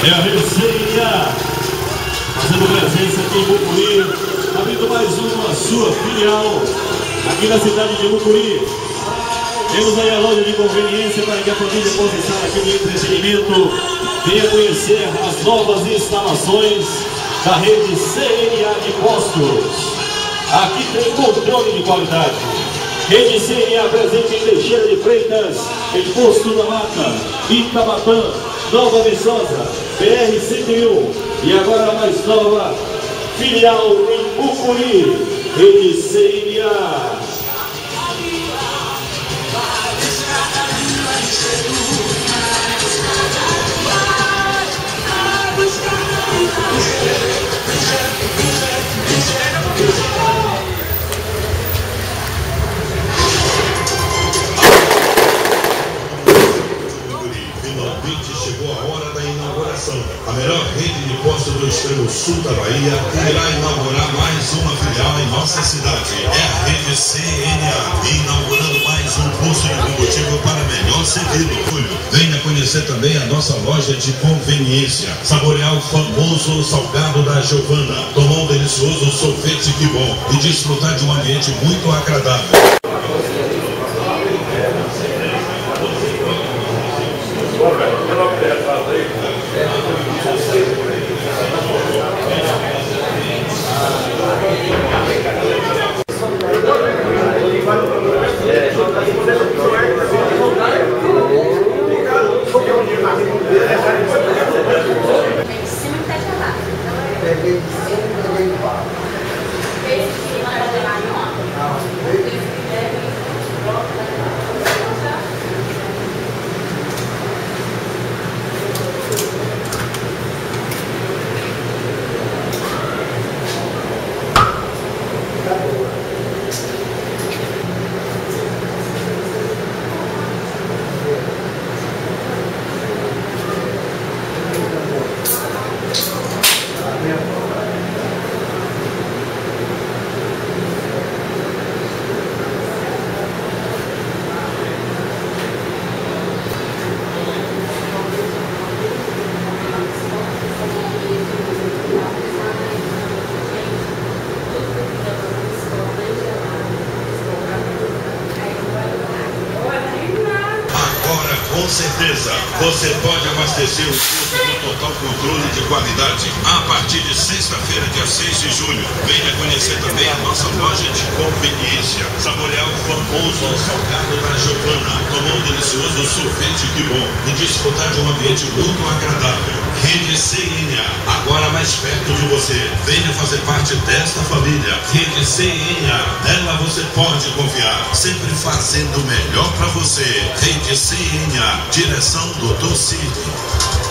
É a Receita, fazendo presença aqui em Mucuri, abrindo mais uma sua filial aqui na cidade de Mucuri. Temos aí a loja de conveniência para que a família possa estar aqui no entretenimento. Venha conhecer as novas instalações da rede CNA de postos. Aqui tem controle de qualidade. Rede CNA presente em Teixeira de Freitas, em Posto da Mata, Itabatã, Nova Viçosa, BR-101 e agora a mais nova filial em Mucuri, Rede CNA. Finalmente chegou a hora da inauguração. A melhor rede de postos do extremo sul da Bahia irá inaugurar mais uma filial em nossa cidade. É a rede CNA, inaugurando mais um posto de combustível para melhor servir no Julho. Venha conhecer também a nossa loja de conveniência. Saborear o famoso salgado da Giovana, tomar um delicioso sorvete que bom e desfrutar de um ambiente muito agradável. Com certeza, você pode abastecer o posto com total controle de qualidade a partir de sexta-feira, dia 6 de julho. Venha conhecer também a nossa loja de conveniência. Saborear o famoso salgado da Giovana, tomar um delicioso sorvete que bom e desfrutar de um ambiente muito agradável. Rede CNA, agora mais perto de você. Venha fazer parte desta família. Rede CNA, nela você pode confiar, sempre fazendo o melhor para você. Rede CNA, direção Dr. Cid.